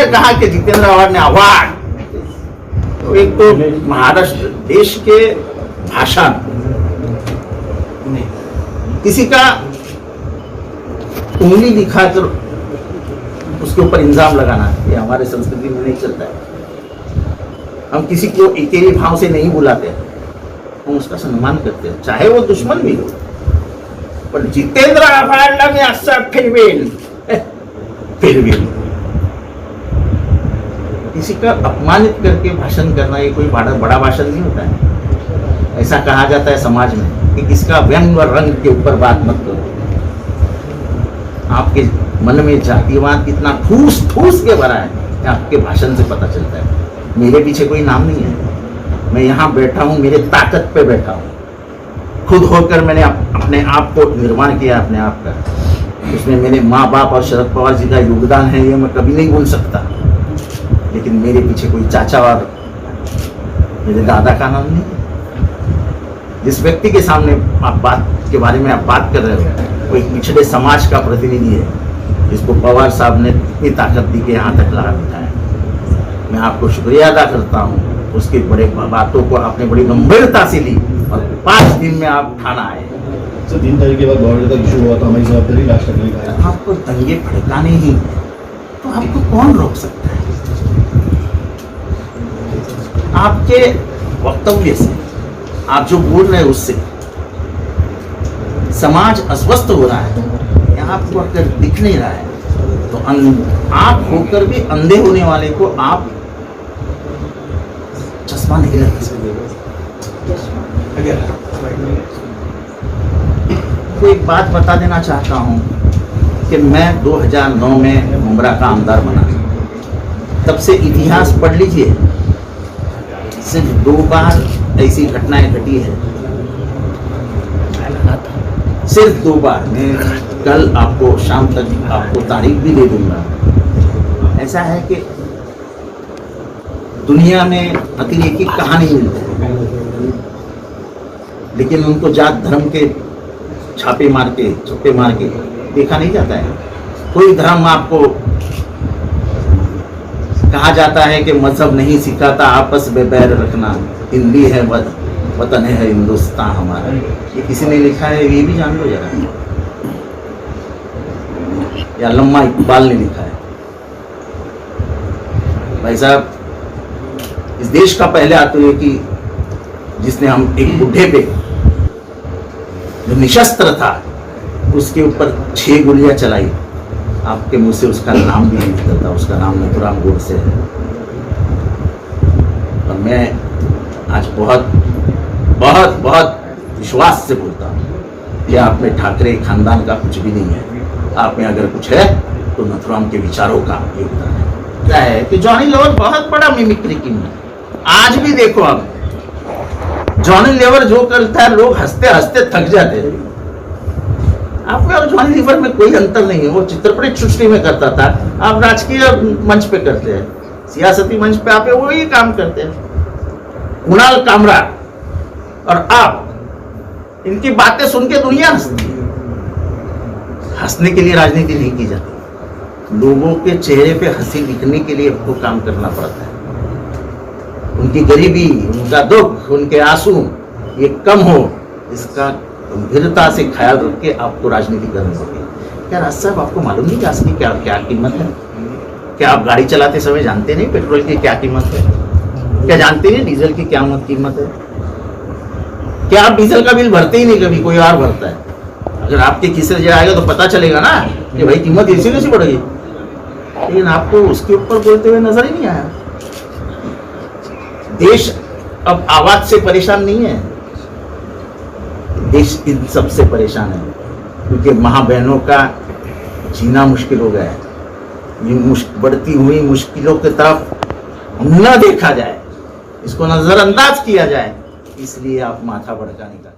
कहा कि जितेंद्र आव्हाड ने अवार्ड, तो एक तो महाराष्ट्र देश के भाषा किसी का उंगली दिखाकर उसके ऊपर इल्जाम लगाना, ये हमारे संस्कृति में नहीं चलता है। हम किसी को इकेरी भाव से नहीं बुलाते, हम उसका सम्मान करते हैं, चाहे वो दुश्मन भी हो। पर जितेंद्र आव्हाडला मी असं फिरवेल, फिरवेल, किसी का अपमानित करके भाषण करना ये कोई बड़ा भाषण नहीं होता है। ऐसा कहा जाता है समाज में कि किसका व्यंग और रंग के ऊपर बात मत करो। आपके मन में जातिवाद कितना ठूस ठूस के भरा है, आपके भाषण से पता चलता है। मेरे पीछे कोई नाम नहीं है, मैं यहाँ बैठा हूँ मेरे ताकत पे बैठा हूँ, खुद होकर मैंने अपने आप को निर्माण किया, अपने आप का। उसमें मेरे माँ बाप और शरद पवार जी का योगदान है, ये मैं कभी नहीं भूल सकता। लेकिन मेरे पीछे कोई चाचा और मेरे दादा का नाम नहीं है। जिस व्यक्ति के सामने आप बात के बारे में आप बात कर रहे हो, वो एक पिछड़े समाज का प्रतिनिधि है, जिसको पवार साहब ने इतनी ताकत दी कि यहाँ तक ला बिठाया। मैं आपको शुक्रिया अदा करता हूँ, उसकी बड़े बातों को आपने बड़ी गंभीरता से ली और 5 दिन में आप थाना आए। सर 3 तारीख के बाद बॉर्डर तक इशू हुआ तो हमारी जवाबदारी लास्ट तक नहीं आया। आपको दंगे भड़काने ही तो आपको कौन रोक सकता है? आपके वक्तव्य से, आप जो बोल रहे हैं उससे समाज अस्वस्थ हो रहा है, यहाँ आपको अगर दिख नहीं रहा है तो आप होकर भी अंधे होने वाले को आप चश्मा नहीं लगा सकते। तो एक बात बता देना चाहता हूँ कि मैं 2009 में मुंब्रा का आमदार बना, तब से इतिहास पढ़ लीजिए, सिर्फ 2 बार ऐसी घटनाएं घटी है, सिर्फ 2 बार। मैं कल आपको शाम तक आपको तारीख भी दे दूंगा। ऐसा है कि दुनिया में अतिरेकी कहाँ नहीं मिलते, लेकिन उनको जात धर्म के छापे मार के छुपे मार के देखा नहीं जाता है। कोई धर्म आपको कहा जाता है कि मजहब नहीं सिखाता आपस में बैर रखना, हिंदी है वतन है हिंदुस्तान हमारा, ये किसी ने लिखा है, ये भी जान लो जरा, या अल्लामा इकबाल ने लिखा है। भाई साहब, इस देश का पहले आतंकी कि जिसने हम एक बुढ़े पे जो निशस्त्र था उसके ऊपर 6 गोलियां चलाई, आपके मुंह से उसका नाम भी नहीं निकलता, उसका नाम नथुराम गोडसे है। और मैं आज बहुत बहुत बहुत विश्वास से बोलता हूँ कि आप में ठाकरे खानदान का कुछ भी नहीं है, आप में अगर कुछ है तो नथुराम के विचारों का योगदान है। क्या है कि जॉनी लीवर बहुत बड़ा मिमिक्री किंग है। आज भी देखो, आप जॉनी लीवर जो करता है लोग हंसते हंसते थक जाते हैं। आप और जॉनी लीवर में कोई अंतर नहीं है। वो चित्रपट सृष्टि में करता था, आप राजकीय मंच पे करते हैं, सियासती मंच पे आप वही काम करते हैं। कुणाल कामरा और आप, इनकी बातें सुन के दुनिया हंसती है। हंसने के लिए राजनीति नहीं की जाती, लोगों के चेहरे पे हंसी दिखने के लिए आपको काम करना पड़ता है। उनकी गरीबी, उनका दुख, उनके आंसू ये कम हो, इसका गंभीरता से ख्याल रख के आपको राजनीति करनी होगी। क्या राज साहब, आपको मालूम नहीं कि आज की क्या क्या कीमत है? क्या आप गाड़ी चलाते समय जानते नहीं पेट्रोल की क्या कीमत है? क्या जानते नहीं डीजल की क्या कीमत है? क्या आप डीजल का बिल भरते ही नहीं, कभी कोई और भरता है? अगर आपके किसी से आएगा तो पता चलेगा ना कि भाई कीमत ऐसी कैसी बढ़ेगी। लेकिन आपको उसके ऊपर बोलते हुए नजर ही नहीं आया। देश अब आवाज से परेशान नहीं है, देश इन सब से परेशान है, क्योंकि माँ बहनों का जीना मुश्किल हो गया है। ये बढ़ती हुई मुश्किलों की तरफ न देखा जाए, इसको नजरअंदाज किया जाए, इसलिए आप माथा भड़काने का